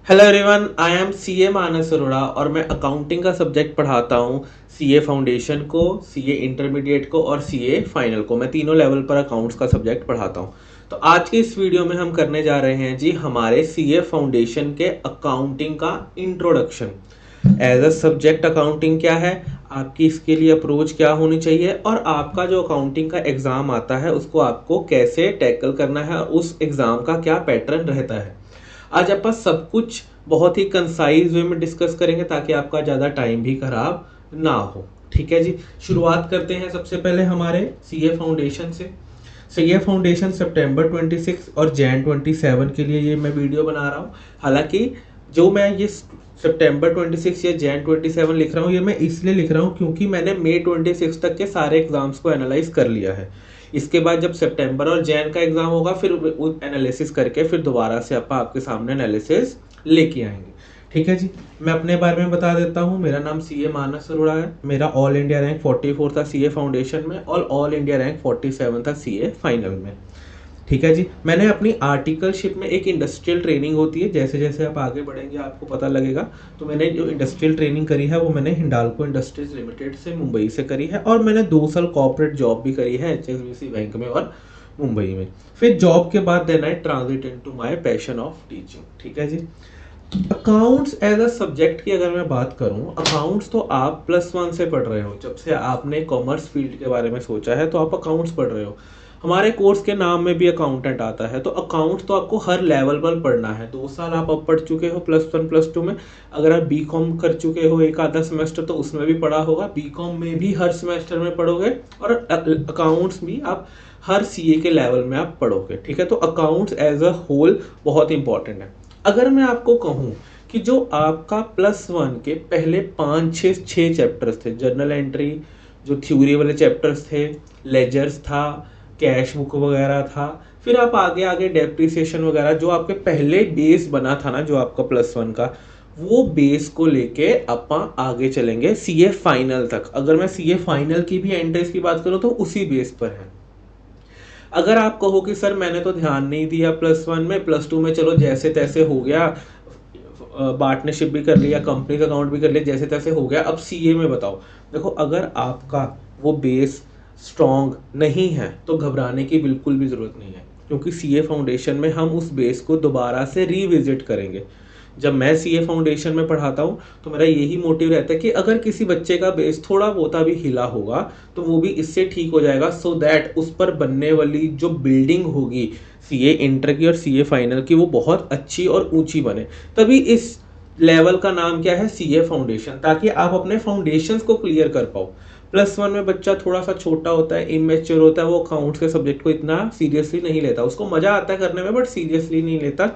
Hello everyone, I am CA Manas Arora और मैं accounting का सब्जेक्ट पढ़ाता हूँ। सीए फाउंडेशन को, सीए इंटरमीडिएट को और सीए फाइनल को। मैं तीनों लेवल पर अकाउंट्स का सब्जेक्ट पढ़ाता हूँ। तो आज के इस वीडियो में हम करने जा रहे हैं जी हमारे सीए फाउंडेशन के अकाउंटिंग का introduction. As a subject accounting क्या है, आपकी इसके लिए अप्रोच क्या होनी चाहिए और आपका जो अकाउंटिंग का एग्ज़ाम आता है उसको आपको कैसे टैकल करना है और उस एग्ज़ाम का क्या पैटर्न रहता है। आज अपन सब कुछ बहुत ही कंसाइज वे में डिस्कस करेंगे ताकि आपका ज़्यादा टाइम भी खराब ना हो। ठीक है जी, शुरुआत करते हैं सबसे पहले हमारे सीए फाउंडेशन से। सीए फाउंडेशन सितंबर 26 और जैन 27 के लिए ये मैं वीडियो बना रहा हूँ। हालांकि जो मैं ये सितंबर 26 या जैन 27 लिख रहा हूँ, ये मैं इसलिए लिख रहा हूँ क्योंकि मैंने मई 26 तक के सारे एग्जाम्स को एनालाइज कर लिया है। इसके बाद जब सितंबर और जैन का एग्जाम होगा फिर एनालिसिस करके फिर दोबारा से आपके सामने एनालिसिस लेके आएंगे। ठीक है जी, मैं अपने बारे में बता देता हूँ। मेरा नाम सीए मानस अरोड़ा है। मेरा ऑल इंडिया रैंक 44 था सीए फाउंडेशन में और ऑल इंडिया रैंक 47 था सीए फाइनल में। ठीक है जी, मैंने अपनी आर्टिकलशिप में एक इंडस्ट्रियल ट्रेनिंग होती है, जैसे जैसे आप आगे बढ़ेंगे आपको पता लगेगा। तो मैंने जो इंडस्ट्रियल ट्रेनिंग करी है वो मैंने हिंडाल्को इंडस्ट्रीज लिमिटेड से मुंबई से करी है और मैंने 2 साल कॉर्पोरेट जॉब भी करी है एचएसबीसी बैंक में और मुंबई में। फिर जॉब के बाद then I transit into my passion of teaching. ठीक है जी, अकाउंट्स एज अ सब्जेक्ट की अगर मैं बात करूं, अकाउंट्स तो आप +1 से पढ़ रहे हो। जब से आपने कॉमर्स फील्ड के बारे में सोचा है तो आप अकाउंट्स पढ़ रहे हो। हमारे कोर्स के नाम में भी अकाउंटेंट आता है। तो अकाउंट्स तो आपको हर लेवल पर पढ़ना है। 2 साल आप अब पढ़ चुके हो +1 +2 में। अगर आप बीकॉम कर चुके हो एक आधा सेमेस्टर तो उसमें भी पढ़ा होगा। बीकॉम में भी हर सेमेस्टर में पढ़ोगे और अकाउंट्स भी आप हर सीए के लेवल में आप पढ़ोगे। ठीक है, तो अकाउंट्स एज अ होल बहुत इंपॉर्टेंट है। अगर मैं आपको कहूँ कि जो आपका +1 के पहले 5 6 चैप्टर्स थे, जर्नल एंट्री जो थ्योरी वाले चैप्टर्स थे, लेजर्स था, कैश बुक वगैरह था, फिर आप आगे आगे डेप्रिसिएशन वगैरह जो आपके पहले बेस बना था ना जो आपका +1 का, वो बेस को लेके अपन आगे चलेंगे सीए फाइनल तक। अगर मैं सीए फाइनल की भी एंट्रीज की बात करूँ तो उसी बेस पर है। अगर आप कहो कि सर मैंने तो ध्यान नहीं दिया +1 में, +2 में चलो जैसे तैसे हो गया, पार्टनरशिप भी कर लिया, कंपनी का अकाउंट भी कर लिया, जैसे तैसे हो गया, अब सीए में बताओ। देखो, अगर आपका वो बेस स्ट्रॉन्ग नहीं है तो घबराने की बिल्कुल भी ज़रूरत नहीं है, क्योंकि सीए फाउंडेशन में हम उस बेस को दोबारा से रीविजिट करेंगे। जब मैं सीए फाउंडेशन में पढ़ाता हूँ तो मेरा यही मोटिव रहता है कि अगर किसी बच्चे का बेस थोड़ा बहुत भी हिला होगा तो वो भी इससे ठीक हो जाएगा, सो दैट उस पर बनने वाली जो बिल्डिंग होगी सीए इंटर की और सीए फाइनल की वो बहुत अच्छी और ऊंची बने। तभी इस लेवल का नाम क्या है, सीए फाउंडेशन, ताकि आप अपने फाउंडेशंस को क्लियर कर पाओ। +1 में बच्चा थोड़ा सा छोटा होता है, इमेच्योर होता है, वो अकाउंट्स के सब्जेक्ट को इतना सीरियसली नहीं लेता। उसको मजा आता है करने में बट सीरियसली नहीं लेता।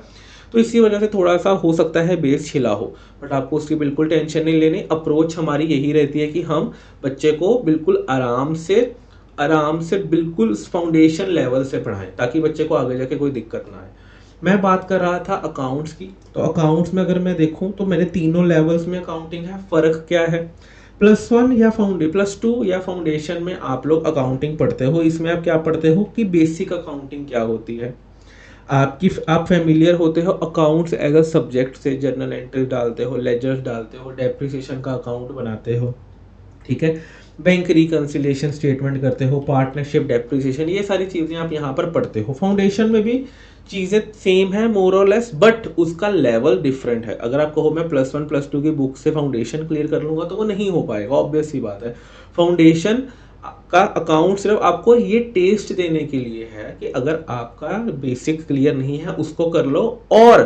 तो इसी वजह से थोड़ा सा हो सकता है बेस छिला हो, बट आपको उसकी बिल्कुल टेंशन नहीं लेनी। अप्रोच हमारी यही रहती है कि हम बच्चे को बिल्कुल आराम से बिल्कुल फाउंडेशन लेवल से पढ़ाएं ताकि बच्चे को आगे जाके कोई दिक्कत ना आए। मैं बात कर रहा था अकाउंट्स की, तो अकाउंट्स में अगर मैं देखूं तो मेरे तीनों लेवल्स में अकाउंटिंग है। फ़र्क क्या है, +1 या +2 या फाउंडेशन में आप लोग अकाउंटिंग पढ़ते हो, इसमें आप क्या पढ़ते हो कि बेसिक अकाउंटिंग क्या होती है। आप फेमिलियर होते हो अकाउंट्स एज अ सब्जेक्ट से, जर्नल एंट्री डालते हो, लेजर्स डालते हो, डेप्रिसिएशन का अकाउंट बनाते हो। ठीक है, बैंक रिकंसिलिएशन स्टेटमेंट करते हो, पार्टनरशिप, डेप्रिसिएशन, ये सारी चीज़ें आप यहाँ पर पढ़ते हो। फाउंडेशन में भी चीज़ें सेम है मोर और लेस, बट उसका लेवल डिफरेंट है। अगर आप कहो मैं +1 +2 की बुक से फाउंडेशन क्लियर कर लूँगा तो वो नहीं हो पाएगा, ऑब्वियस सी बात है। फाउंडेशन का अकाउंट सिर्फ आपको ये टेस्ट देने के लिए है कि अगर आपका बेसिक क्लियर नहीं है उसको कर लो और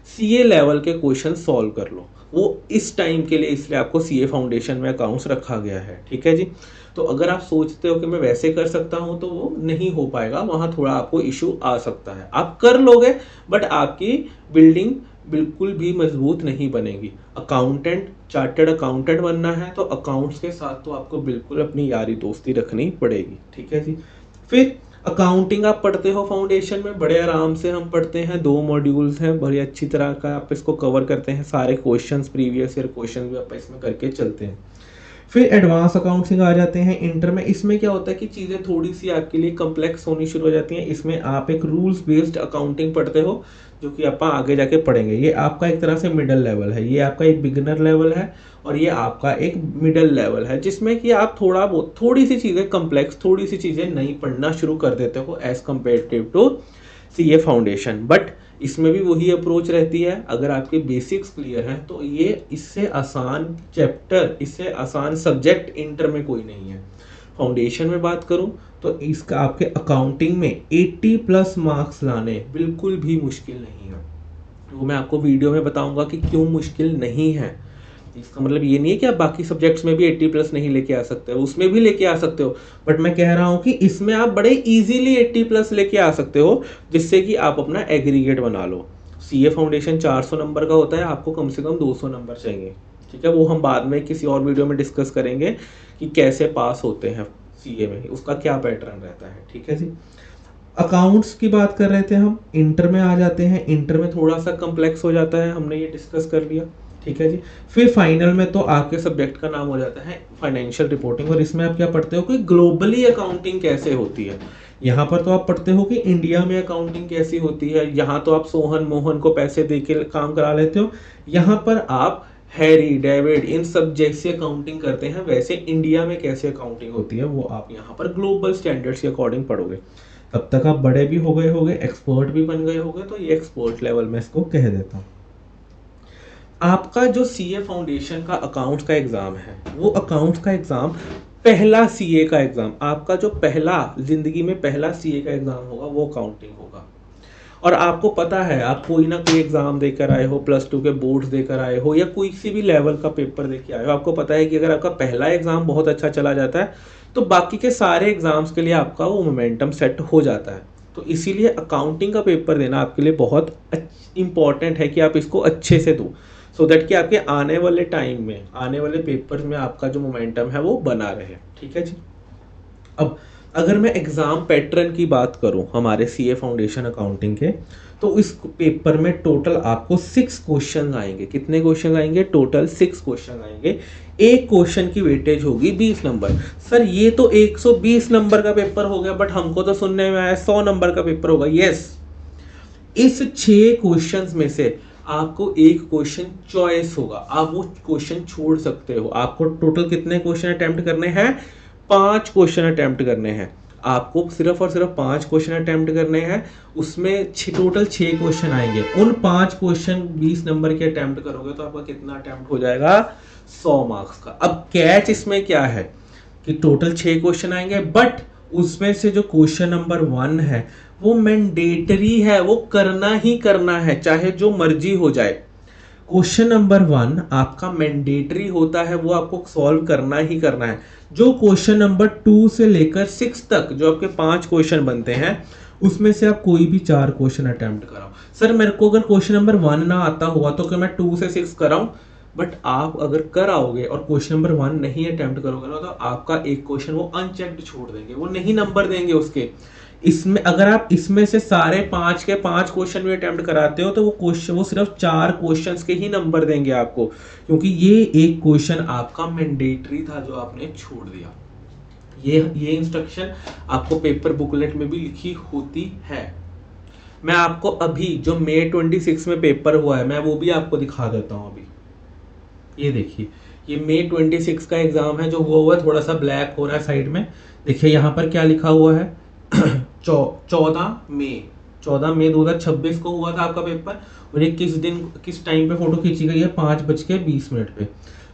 सीए लेवल के क्वेश्चन सॉल्व कर लो। वो इस टाइम के लिए इसलिए आपको सीए फाउंडेशन में अकाउंट्स रखा गया है। ठीक है जी, तो अगर आप सोचते हो कि मैं वैसे कर सकता हूं तो वो नहीं हो पाएगा, वहां थोड़ा आपको इशू आ सकता है। आप कर लोगे बट आपकी बिल्डिंग बिल्कुल भी मजबूत नहीं बनेगी। अकाउंटेंट, चार्टर्ड अकाउंटेंट बनना है तो अकाउंट्स के साथ तो आपको बिल्कुल अपनी यारी दोस्ती रखनी पड़ेगी। ठीक है जी, फिर अकाउंटिंग आप पढ़ते हो फाउंडेशन में, बड़े आराम से हम पढ़ते हैं। 2 मॉड्यूल्स हैं, बड़ी अच्छी तरह का आप इसको कवर करते हैं। सारे क्वेश्चंस, प्रीवियस ईयर क्वेश्चन भी आप इसमें करके चलते हैं। फिर एडवांस अकाउंटिंग आ जाते हैं इंटर में। इसमें क्या होता है कि चीज़ें थोड़ी सी आपके लिए कम्प्लेक्स होनी शुरू हो जाती हैं। इसमें आप एक रूल्स बेस्ड अकाउंटिंग पढ़ते हो, जो कि आप आगे जाके पढ़ेंगे। ये आपका एक तरह से मिडिल लेवल है, ये आपका एक बिगिनर लेवल है, और ये आपका एक मिडिल लेवल है, जिसमें कि आप थोड़ा बहुत थोड़ी सी चीज़ें कम्प्लेक्स, थोड़ी सी चीज़ें नहीं पढ़ना शुरू कर देते हो as comparative to CA foundation. But इसमें भी वही अप्रोच रहती है, अगर आपके बेसिक्स क्लियर हैं तो ये इससे आसान चैप्टर, इससे आसान सब्जेक्ट इंटर में कोई नहीं है। फाउंडेशन में बात करूं तो इसका आपके अकाउंटिंग में 80 प्लस मार्क्स लाने बिल्कुल भी मुश्किल नहीं है। वो मैं आपको वीडियो में बताऊंगा कि क्यों मुश्किल नहीं है। इसका मतलब ये नहीं है कि आप बाकी सब्जेक्ट्स में भी 80 प्लस नहीं लेके आ सकते हो, उसमें भी लेके आ सकते हो, बट मैं कह रहा हूँ कि इसमें आप बड़े इजीली 80 प्लस लेके आ सकते हो, जिससे कि आप अपना एग्रीगेट बना लो। सीए फाउंडेशन 400 नंबर का होता है, आपको कम से कम 200 नंबर चाहिए, ठीक है। वो हम बाद में किसी और वीडियो में डिस्कस करेंगे कि कैसे पास होते हैं सीए में, उसका क्या पैटर्न रहता है, ठीक है जी। अकाउंट्स की बात कर रहे थे हम, इंटर में आ जाते हैं। इंटर में थोड़ा सा कम्प्लेक्स हो जाता है, हमने ये डिस्कस कर लिया, ठीक है जी। फिर फाइनल में तो आपके सब्जेक्ट का नाम हो जाता है फाइनेंशियल रिपोर्टिंग, और इसमें आप क्या पढ़ते हो कि ग्लोबली अकाउंटिंग कैसे होती है। यहाँ पर तो आप पढ़ते हो कि इंडिया में अकाउंटिंग कैसी होती है, यहाँ तो आप सोहन मोहन को पैसे दे के काम करा लेते हो, यहाँ पर आप हैरी डेविड इन सब जैसे अकाउंटिंग करते हैं, वैसे इंडिया में कैसे अकाउंटिंग होती है वो आप यहाँ पर ग्लोबल स्टैंडर्ड्स के अकॉर्डिंग पढ़ोगे। तब तक आप बड़े भी हो गए होगे, एक्सपर्ट भी बन गए होगे, तो ये एक्सपर्ट लेवल में इसको कह देता हूँ। आपका जो सीए फाउंडेशन का अकाउंट्स का एग्जाम है, वो अकाउंट्स का एग्जाम पहला सीए का एग्जाम, आपका जो पहला जिंदगी में पहला सीए का एग्जाम होगा वो अकाउंटिंग होगा। और आपको पता है, आप कोई ना कोई एग्जाम देकर आए हो, +2 के बोर्ड्स देकर आए हो, या कोई सी भी लेवल का पेपर देके आए हो, आपको पता है कि अगर आपका पहला एग्जाम बहुत अच्छा चला जाता है तो बाकी के सारे एग्जाम्स के लिए आपका वो मोमेंटम सेट हो जाता है। तो इसीलिए अकाउंटिंग का पेपर देना आपके लिए बहुत इंपॉर्टेंट है कि आप इसको अच्छे से दो, सो दैट कि आपके आने वाले टाइम में, आने वाले पेपर में आपका जो मोमेंटम है वो बना रहे, ठीक है जी। अब अगर मैं एग्जाम पैटर्न की बात करूं हमारे सीए फाउंडेशन अकाउंटिंग के, तो इस पेपर में टोटल आपको 6 क्वेश्चन आएंगे। कितने क्वेश्चन आएंगे? टोटल 6 क्वेश्चन आएंगे। एक क्वेश्चन की वेटेज होगी 20 नंबर। सर ये तो 120 नंबर का पेपर हो गया, बट हमको तो सुनने में आया 100 नंबर का पेपर होगा। यस, इस 6 क्वेश्चंस में से आपको एक क्वेश्चन चॉइस होगा, आप वो क्वेश्चन छोड़ सकते हो। आपको टोटल कितने क्वेश्चन अटेम्प्ट करने हैं? 5 क्वेश्चन अटेम्प्ट करने हैं। आपको सिर्फ और सिर्फ 5 क्वेश्चन अटेम्प्ट करने हैं। उसमें टोटल 6 क्वेश्चन आएंगे। उन 5 क्वेश्चन 20 नंबर के अटेम्प्ट करोगे तो आपका कितना अटेम्प्ट हो जाएगा? 100 मार्क्स का। अब कैच इसमें क्या है कि टोटल 6 क्वेश्चन आएंगे, बट उसमें से जो क्वेश्चन नंबर 1 है वो मैंडेटरी है, वो करना ही करना है, चाहे जो मर्जी हो जाए। क्वेश्चन नंबर 1 आपका मैंडेटरी होता है, वो आपको सॉल्व करना ही करना है। जो क्वेश्चन नंबर 2 से लेकर 6 तक जो आपके 5 क्वेश्चन बनते हैं, उसमें से आप कोई भी 4 क्वेश्चन अटेम्प्ट कराओ। सर मेरे को अगर क्वेश्चन नंबर 1 ना आता हुआ तो क्या मैं 2 से 6 कराऊं? बट आप अगर कर आओगे और क्वेश्चन नंबर 1 नहीं अटेम्प्ट करोगे ना, तो आपका एक क्वेश्चन वो अनचेक्ड छोड़ देंगे, वो नहीं नंबर देंगे उसके। इसमें अगर आप इसमें से सारे 5 के 5 क्वेश्चन भी अटेम्प्ट कराते हो तो वो सिर्फ 4 क्वेश्चंस के ही नंबर देंगे आपको, क्योंकि ये एक क्वेश्चन आपका मैंडेटरी था जो आपने छोड़ दिया। ये इंस्ट्रक्शन आपको पेपर बुकलेट में भी लिखी होती है। मैं आपको अभी जो मई 26 में पेपर हुआ है, मैं वो भी आपको दिखा देता हूँ। अभी ये देखिए, ये मई 26 का एग्जाम है जो हुआ है, थोड़ा सा ब्लैक हो रहा है साइड में। देखिए यहाँ पर क्या लिखा हुआ है 14 मई 2026 को हुआ था आपका पेपर। और ये किस टाइम पे फोटो खींची गई है? 5:20 पे।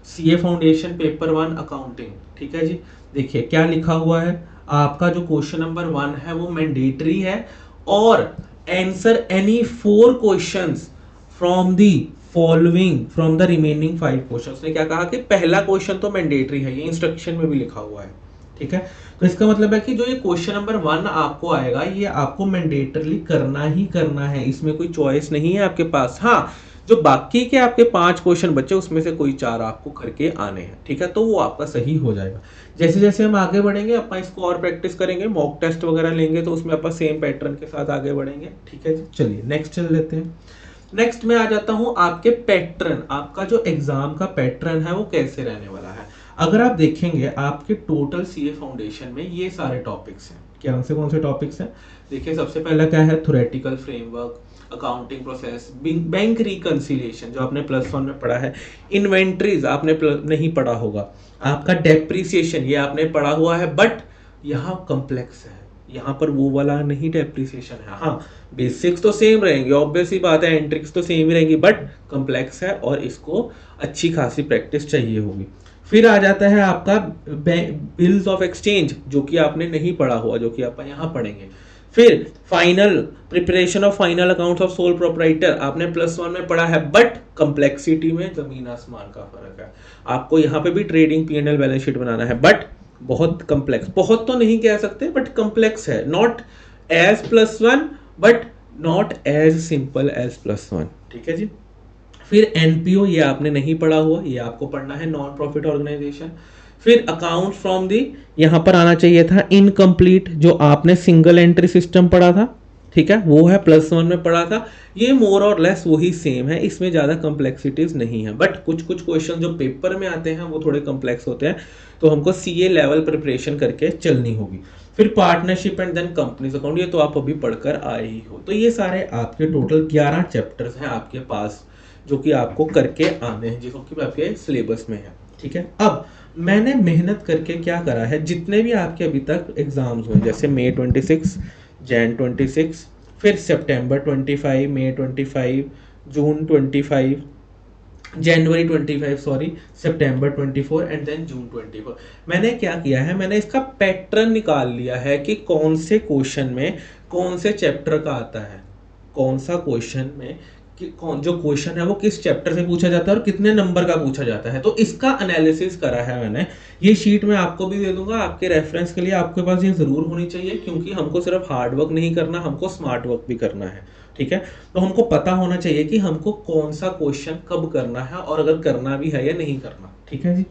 सीए फाउंडेशन पेपर 1 अकाउंटिंग, ठीक है जी। देखिए क्या लिखा हुआ है, आपका जो क्वेश्चन नंबर 1 है वो मैंडेटरी है, और answer any 4 questions from the remaining 5 questions. ने क्या कहा कि पहला क्वेश्चन तो मैंडेटरी है, ये इंस्ट्रक्शन में भी लिखा हुआ है, ठीक है। तो इसका मतलब है कि जो ये क्वेश्चन नंबर 1 आपको आएगा, ये आपको मैंडेटरली करना ही करना है, इसमें कोई चॉइस नहीं है आपके पास। हाँ, जो बाकी के आपके 5 क्वेश्चन बचे उसमें से कोई 4 आपको करके आने हैं, ठीक है, तो वो आपका सही हो जाएगा। जैसे जैसे हम आगे बढ़ेंगे अपन इसको और प्रैक्टिस करेंगे, मॉक टेस्ट वगैरह लेंगे, तो उसमें अपन सेम पैटर्न के साथ आगे बढ़ेंगे, ठीक है जी। चलिए नेक्स्ट चल लेते हैं। नेक्स्ट में आ जाता हूं आपके पैटर्न, आपका जो एग्जाम का पैटर्न है वो कैसे रहने वाला है। अगर आप देखेंगे आपके टोटल सीए फाउंडेशन में ये सारे टॉपिक्स हैं। कौन से टॉपिक्स हैं? देखिए, सबसे पहला क्या है? Theoretical framework, accounting process, bank reconciliation जो आपने +1 में पढ़ा है, इन्वेंट्रीज आपने नहीं पढ़ा होगा, आपका डेप्रिसिएशन ये आपने पढ़ा हुआ है, बट यहाँ कॉम्प्लेक्स है, यहाँ पर वो वाला नहीं डेप्रिसिएशन है। हाँ, बेसिक्स तो सेम रहेंगे, ऑब्वियस ही बात है, एंट्रिक्स तो सेम ही रहेंगी, बट कॉम्प्लेक्स है और इसको अच्छी खासी प्रैक्टिस चाहिए होगी। फिर आ जाता है आपका बिल्स ऑफ एक्सचेंज, जो कि आपने नहीं पढ़ा हुआ, जो कि आप यहाँ पढ़ेंगे। फिर final preparation of final accounts of sole proprietor आपने +1 में पढ़ा है, बट कॉम्प्लेक्सिटी में जमीन आसमान का फर्क है। आपको यहाँ पे भी ट्रेडिंग P&L बैलेंस शीट बनाना है, बट बहुत कॉम्प्लेक्स, बहुत तो नहीं कह सकते, बट कॉम्प्लेक्स है। Not as +1 but not as simple as +1। ठीक है जी। फिर एनपीओ ये आपने नहीं पढ़ा हुआ, ये आपको पढ़ना है, नॉन प्रॉफिट ऑर्गेनाइजेशन। फिर अकाउंट फ्रॉम दी, यहाँ पर आना चाहिए था इनकम्प्लीट, जो आपने सिंगल एंट्री सिस्टम पढ़ा था। ठीक है, वो है +1 में पढ़ा था। ये मोर और लेस वही सेम है, इसमें ज़्यादा कॉम्प्लेक्सिटीज नहीं है, बट कुछ कुछ क्वेश्चन जो पेपर में आते हैं वो थोड़े कॉम्प्लेक्स होते हैं, तो हमको सीए लेवल प्रिपरेशन करके चलनी होगी। फिर partnership and then companies account, ये तो आप अभी पढ़कर आए ही हो। तो ये सारे आपके टोटल 11 चैप्टर्स हैं आपके पास, जो कि आपको करके आने हैं, जो कि आपके सिलेबस में है। ठीक है, अब मैंने मेहनत करके क्या करा है, जितने भी आपके अभी तक एग्जाम्स हुए, जैसे May 26, Jan 26, फिर September 25, May 25, June 25, January 25 sorry, September 24 and then June 24। मैंने क्या किया है, मैंने इसका पैटर्न निकाल लिया है कि कौन से क्वेश्चन में कौन से चैप्टर का आता है, कौन सा क्वेश्चन में कि कौन जो क्वेश्चन है वो किस चैप्टर से पूछा जाता है और कितने नंबर का पूछा जाता है। तो इसका एनालिसिस करा है मैंने। ये शीट मैं आपको भी दे दूंगा आपके रेफरेंस के लिए, आपके पास ये जरूर होनी चाहिए, क्योंकि हमको सिर्फ हार्ड वर्क नहीं करना, हमको स्मार्ट वर्क भी करना है। ठीक है, तो हमको पता होना चाहिए कि हमको कौन सा क्वेश्चन कब करना है और अगर करना भी है या नहीं करना। ठीक है जी।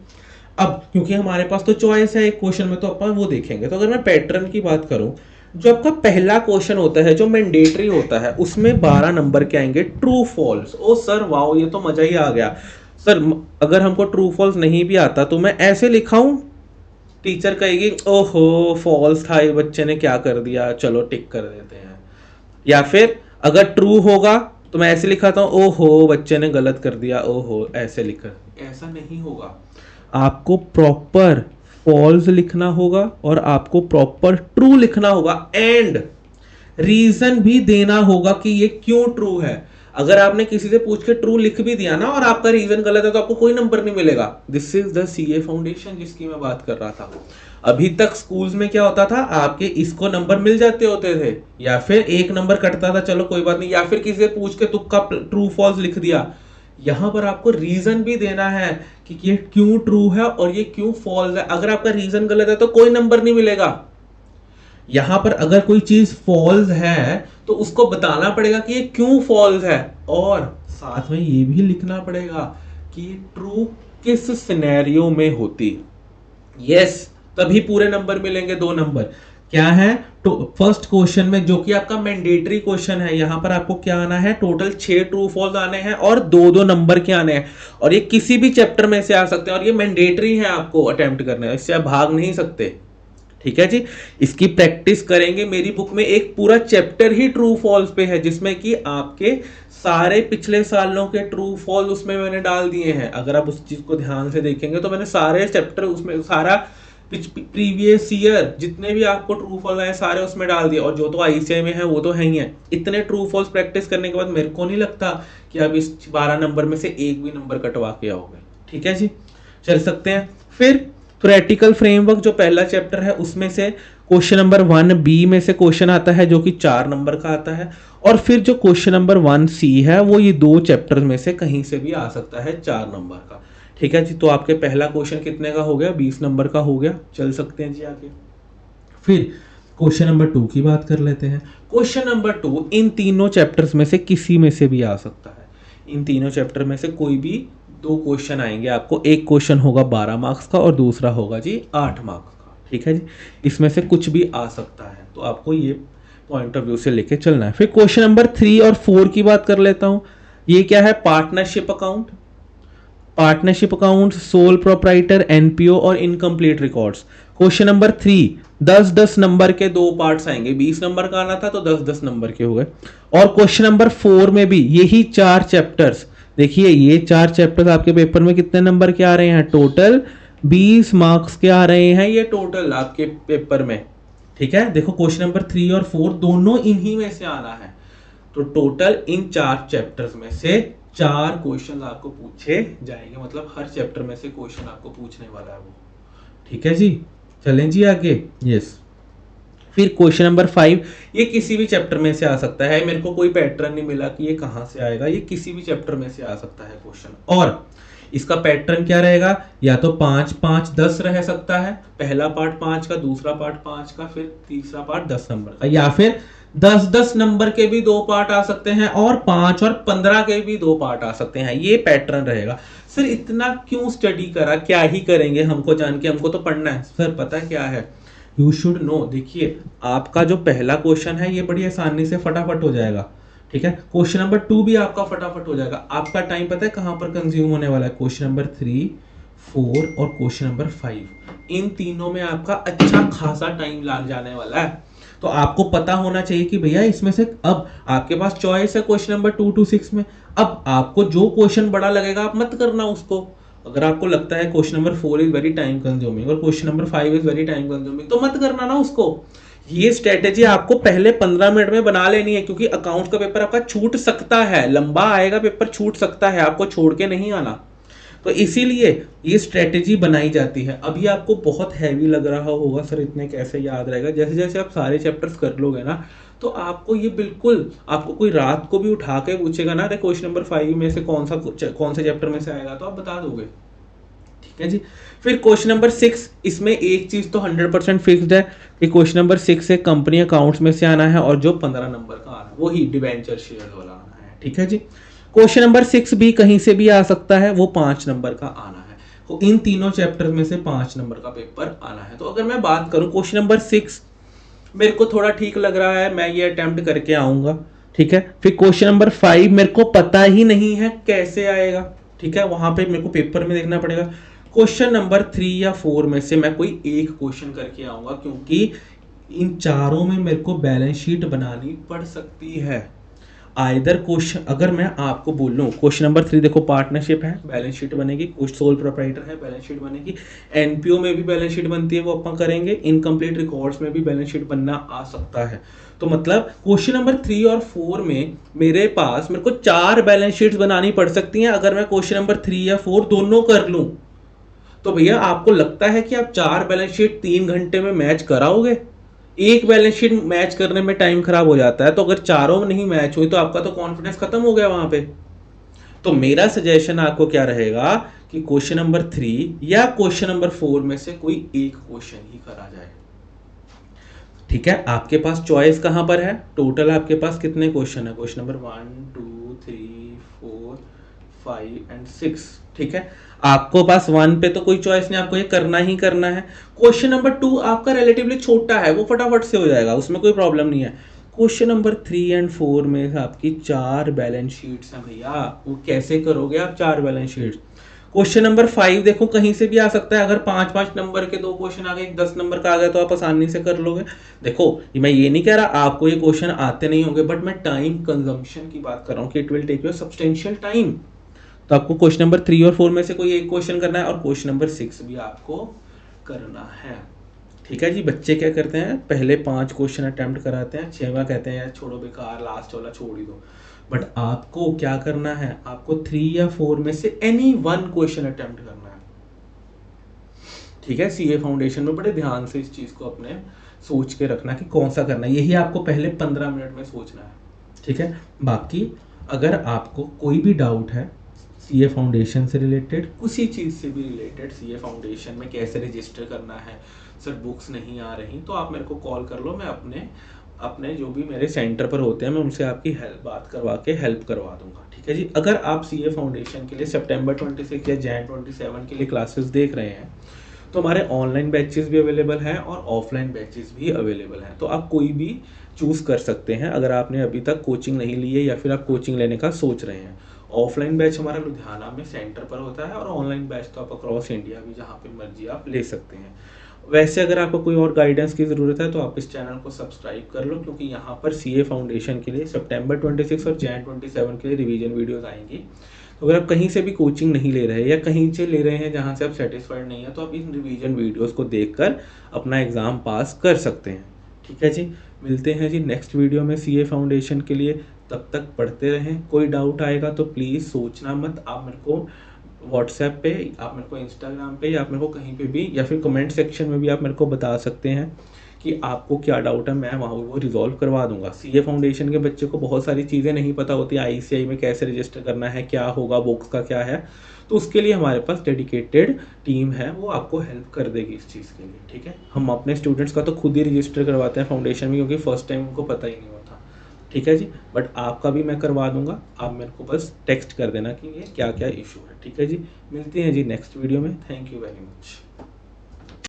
अब क्योंकि हमारे पास तो चॉइस है एक क्वेश्चन में, तो अपन वो देखेंगे। तो अगर मैं पैटर्न की बात करूं, जो आपका पहला क्वेश्चन होता है जो मैंडेटरी होता है, उसमें 12 नंबर के आएंगे ट्रू फॉल्स। ओ सर वाओ, ये तो मजा ही आ गया सर। अगर हमको ट्रू फॉल्स नहीं भी आता तो मैं ऐसे लिखाऊं, टीचर कहेगी ओहो फॉल्स था, ये बच्चे ने क्या कर दिया, चलो टिक कर देते हैं। या फिर अगर ट्रू होगा तो मैं ऐसे लिखाता हूं, ओहो बच्चे ने गलत कर दिया, ओहो, ऐसे लिखा। ऐसा नहीं होगा, आपको प्रॉपर फॉल्स लिखना होगा और आपको प्रॉपर ट्रू लिखना होगा, एंड रीजन भी देना होगा कि ये क्यों ट्रू है। अगर आपने किसी से पूछ के ट्रू लिख भी दिया ना और आपका रीजन गलत है तो आपको कोई नंबर नहीं मिलेगा। This is the CA foundation जिसकी मैं बात कर रहा था। अभी तक स्कूल्स में क्या होता था, आपके इसको नंबर मिल जाते होते थे, या फिर एक नंबर कटता था, चलो कोई बात नहीं, या फिर किसी से पूछ के तुक्का ट्रू फॉल्स लिख दिया। यहां पर आपको रीजन भी देना है कि ये क्यों ट्रू है और ये क्यों फॉल्स है। अगर आपका रीजन गलत है तो कोई नंबर नहीं मिलेगा। यहां पर अगर कोई चीज फॉल्स है तो उसको बताना पड़ेगा कि ये क्यों फॉल्स है, और साथ में ये भी लिखना पड़ेगा कि ये ट्रू किस सिनेरियो में होती। यस, तभी पूरे नंबर मिलेंगे, 2 नंबर। क्या है, तो फर्स्ट क्वेश्चन में जो कि आपका मैंडेटरी क्वेश्चन है, यहां पर आपको क्या आना है, टोटल 6 ट्रू फॉल्स आने हैं और 2-2 नंबर के आने हैं, और ये किसी भी चैप्टर में से आ सकते हैं, और ये मैंडेटरी है आपको अटेम्प्ट करना है, इससे आप भाग नहीं सकते। ठीक है जी, इसकी प्रैक्टिस करेंगे। मेरी बुक में एक पूरा चैप्टर ही ट्रू फॉल्स पे है, जिसमें कि आपके सारे पिछले सालों के ट्रू फॉल्स उसमें मैंने डाल दिए हैं। अगर आप उस चीज को ध्यान से देखेंगे तो मैंने सारे चैप्टर उसमें, सारा प्रीवियस ईयर जितने भी आपको ट्रू फॉल्स आए सारे उसमें डाल दिए, और जो तो आईसीआई में है वो तो है ही है। इतने ट्रू फॉल्स प्रैक्टिस करने के बाद मेरे को नहीं लगता कि आप इस 12 नंबर में से एक भी नंबर कटवा के आओगे। ठीक है जी, चल सकते हैं। फिर थ्योरेटिकल फ्रेमवर्क जो पहला चैप्टर है, उसमें से क्वेश्चन नंबर 1B में से क्वेश्चन आता है जो कि 4 नंबर का आता है, और फिर जो क्वेश्चन नंबर 1C है वो ये 2 चैप्टर में से कहीं से भी आ सकता है 4 नंबर का। ठीक है जी, तो आपके पहला क्वेश्चन कितने का हो गया, 20 नंबर का हो गया। चल सकते हैं जी आगे। फिर क्वेश्चन नंबर 2 की बात कर लेते हैं। क्वेश्चन नंबर 2 इन तीनों चैप्टर्स में से किसी में से भी आ सकता है। इन तीनों चैप्टर में से कोई भी 2 क्वेश्चन आएंगे आपको। एक क्वेश्चन होगा 12 मार्क्स का और दूसरा होगा जी 8 मार्क्स का। ठीक है जी, इसमें से कुछ भी आ सकता है, तो आपको ये पॉइंट ऑफ व्यू से लेके चलना है। फिर क्वेश्चन नंबर 3 और 4 की बात कर लेता हूं। ये क्या है, partnership account. Partnership account, sole proprietor, NPO और इनकम्प्लीट रिकॉर्ड्स। क्वेश्चन नंबर 3 10-10 नंबर के दो पार्ट्स आएंगे, 20 नंबर का आना था तो 10-10 नंबर के हो गए। और क्वेश्चन नंबर 4 में भी यही 4 चैप्टर्स, देखिए ये 4 चैप्टर्स आपके पेपर में कितने नंबर के आ रहे हैं, टोटल 20 मार्क्स के आ रहे हैं ये टोटल आपके पेपर में। ठीक है, देखो क्वेश्चन नंबर 3 और 4 दोनों इन्हीं में से आना है, तो टोटल इन 4 चैप्टर्स में से 4 क्वेश्चन आपको पूछे जाएंगे, मतलब हर चैप्टर में से क्वेश्चन आपको पूछने वाला है वो। ठीक है जी, चलें जी आगे। यस, फिर क्वेश्चन नंबर 5, ये किसी भी चैप्टर में से आ सकता है, मेरे को कोई पैटर्न नहीं मिला कि ये कहां से आएगा, ये किसी भी चैप्टर में से आ सकता है क्वेश्चन। और इसका पैटर्न क्या रहेगा, या तो 5 5 10 रह सकता है, पहला पार्ट 5 का, दूसरा पार्ट 5 का, फिर तीसरा पार्ट 10 नंबर का, या फिर 10-10 नंबर के भी 2 पार्ट आ सकते हैं और 5 और 15 के भी 2 पार्ट आ सकते हैं, ये पैटर्न रहेगा। सर इतना क्यों स्टडी करा, क्या ही करेंगे हमको जान के, हमको तो पढ़ना है। सर पता क्या है, यू शुड नो। देखिए आपका जो पहला क्वेश्चन है ये बड़ी आसानी से फटाफट हो जाएगा। ठीक है, क्वेश्चन नंबर 2 भी आपका फटाफट हो जाएगा। आपका टाइम पता है कहां पर कंज्यूम होने वाला है, क्वेश्चन नंबर 3, 4 और क्वेश्चन नंबर 5, इन तीनों में आपका अच्छा खासा टाइम लग जाने वाला है। तो आपको पता होना चाहिए कि भैया इसमें से अब आपके पास चॉइस है क्वेश्चन नंबर 2 to 6 में, अब आपको जो क्वेश्चन बड़ा लगेगा आप मत करना उसको। अगर आपको लगता है question number 4 is very time consuming और question number 5 is very time consuming, तो मत करना ना उसको। ये स्ट्रेटेजी आपको पहले 15 मिनट में बना लेनी है, क्योंकि अकाउंट्स का पेपर आपका छूट सकता है, लंबा आएगा पेपर, छूट सकता है, आपको छोड़ के नहीं आना। तो इसीलिए ये स्ट्रेटेजी बनाई जाती है। अभी आपको बहुत हैवी लग रहा होगा, सर इतने कैसे याद रहेगा, जैसे जैसे आप सारे चैप्टर्स कर लोगे ना तो आपको ये बिल्कुल, आपको कोई रात को भी उठा के पूछेगा ना, अरे क्वेश्चन नंबर 5 में से कौन से चैप्टर में से आएगा, तो आप बता दोगे। ठीक है जी, फिर क्वेश्चन नंबर 6, इसमें एक चीज तो 100% फिक्स्ड है कि क्वेश्चन नंबर 6 से कंपनी अकाउंट्स में से आना है, और जो 15 नंबर का आना है वही डिबेंचर शेयर वाला आना है। ठीक है जी, क्वेश्चन नंबर 6 भी कहीं से भी आ सकता है, वो 5 नंबर का आना है। तो इन तीनों चैप्टर में से 5 नंबर का पेपर आना है। तो अगर मैं बात करूं क्वेश्चन नंबर 6 मेरे को थोड़ा ठीक लग रहा है, मैं ये अटेम्प्ट करके आऊंगा। ठीक है, फिर क्वेश्चन नंबर 5 मेरे को पता ही नहीं है कैसे आएगा। ठीक है, वहां पे मेरे को पेपर में देखना पड़ेगा। क्वेश्चन नंबर 3 या 4 में से मैं कोई एक क्वेश्चन करके आऊंगा, क्योंकि इन चारों में मेरे को बैलेंस शीट बनानी पड़ सकती है। आइदर क्वेश्चन, अगर मैं आपको बोल लूं क्वेश्चन नंबर 3 देखो पार्टनरशिप है, बैलेंस शीट बनेगी, कुछ सोल प्रोप्राइटर है, बैलेंस शीट बनेगी, एनपीओ में भी बैलेंस शीट बनती है, वो अपन करेंगे, इनकम्प्लीट रिकॉर्ड्स में भी बैलेंस शीट बनना आ सकता है। तो मतलब क्वेश्चन नंबर 3 और 4 में मेरे को 4 बैलेंस शीट्स बनानी पड़ सकती हैं। अगर मैं क्वेश्चन नंबर 3 या 4 दोनों कर लूं तो भैया आपको लगता है कि आप 4 बैलेंस शीट 3 घंटे में मैच कराओगे? एक बैलेंस शीट मैच करने में टाइम खराब हो जाता है, तो अगर चारों में नहीं मैच हुई तो आपका तो कॉन्फिडेंस खत्म हो गया वहां पे। तो मेरा सजेशन आपको क्या रहेगा कि क्वेश्चन नंबर 3 या क्वेश्चन नंबर 4 में से कोई एक क्वेश्चन ही करा जाए। ठीक है, आपके पास चॉइस कहां पर है, टोटल आपके पास कितने क्वेश्चन है, क्वेश्चन नंबर 1 2 3 4 5 एंड 6। ठीक है, आपको पास 1 पे तो कोई चॉइस नहीं, आपको ये करना ही करना है। क्वेश्चन नंबर 2 आपका रिलेटिवली छोटा है, वो फटाफट से हो जाएगा, उसमें कोई प्रॉब्लम नहीं है। क्वेश्चन नंबर 3 एंड 4 में आपकी 4 बैलेंस शीट्स हैं भैया, वो कैसे करोगे आप 4 बैलेंस शीट्स। क्वेश्चन नंबर 5 देखो कहीं से भी आ सकता है, अगर 5-5 नंबर के 2 क्वेश्चन आ गए, 10 नंबर का आ गया तो आप आसानी से कर लोगे। देखो मैं ये नहीं कह रहा आपको ये क्वेश्चन आते नहीं होंगे, बट मैं टाइम कंजम्पशन की बात कर रहा हूँ कि it will take you substantial time. तो आपको क्वेश्चन नंबर 3 और 4 में से कोई एक क्वेश्चन करना है, और क्वेश्चन नंबर 6 भी आपको करना है। ठीक है जी, बच्चे क्या करते हैं, पहले 5 क्वेश्चन अटेम्प्ट कराते हैं, 6वां कहते हैं यार छोड़ो बेकार, लास्ट वाला छोड़ ही दो। बट आपको क्या करना है, आपको 3 या 4 में से एनी 1 क्वेश्चन अटेम्प्ट करना है। ठीक है, सीए फाउंडेशन में बड़े ध्यान से इस चीज को अपने सोच के रखना कि कौन सा करना है, यही आपको पहले 15 मिनट में सोचना है। ठीक है, बाकी अगर आपको कोई भी डाउट है सीए फाउंडेशन से रिलेटेड, किसी चीज़ से भी रिलेटेड, सीए फाउंडेशन में कैसे रजिस्टर करना है, सर बुक्स नहीं आ रही, तो आप मेरे को कॉल कर लो, मैं अपने जो भी मेरे सेंटर पर होते हैं मैं उनसे आपकी बात करवा के हेल्प करवा दूंगा। ठीक है जी, अगर आप सीए फाउंडेशन के लिए सितंबर 26 या जैन 27 के लिए क्लासेस देख रहे हैं तो हमारे ऑनलाइन बैचेस भी अवेलेबल हैं और ऑफलाइन बैचेस भी अवेलेबल हैं, तो आप कोई भी चूज़ कर सकते हैं अगर आपने अभी तक कोचिंग नहीं ली है या फिर आप कोचिंग लेने का सोच रहे हैं। ऑफलाइन बैच हमारा लुधियाना में सेंटर पर होता है और ऑनलाइन बैच तो आप अक्रॉस इंडिया भी जहाँ पे मर्जी आप ले सकते हैं। वैसे अगर आपको कोई और गाइडेंस की ज़रूरत है तो आप इस चैनल को सब्सक्राइब कर लो, क्योंकि यहाँ पर सीए फाउंडेशन के लिए सितंबर 26 और जैन 27 के लिए रिवीजन वीडियोस आएंगी। तो अगर आप कहीं से भी कोचिंग नहीं ले रहे या कहीं से ले रहे हैं जहाँ से आप सेटिस्फाइड नहीं है, तो आप इन रिवीजन वीडियोस को देखकर अपना एग्ज़ाम पास कर सकते हैं। ठीक है जी, मिलते हैं जी नेक्स्ट वीडियो में सीए फाउंडेशन के लिए। तब तक पढ़ते रहें। कोई डाउट आएगा तो प्लीज़ सोचना मत, आप मेरे को व्हाट्सएप पे, आप मेरे को इंस्टाग्राम पे, या आप मेरे को कहीं पे भी, या फिर कमेंट सेक्शन में भी आप मेरे को बता सकते हैं कि आपको क्या डाउट है। मैं वहाँ वो रिजॉल्व करवा दूंगा। सीए फाउंडेशन के बच्चे को बहुत सारी चीज़ें नहीं पता होती, आईसीआई में कैसे रजिस्टर करना है, क्या होगा, बुक्स का क्या है, तो उसके लिए हमारे पास डेडिकेटेड टीम है, वो आपको हेल्प कर देगी इस चीज़ के लिए। ठीक है, हम अपने स्टूडेंट्स का तो खुद ही रजिस्टर करवाते हैं फाउंडेशन में, क्योंकि फर्स्ट टाइम उनको पता ही नहीं होता। ठीक है जी, बट आपका भी मैं करवा दूंगा। आप मेरे को बस टेक्स्ट कर देना कि ये क्या क्या इशू है। ठीक है जी, मिलते हैं जी नेक्स्ट वीडियो में। Thank you very much.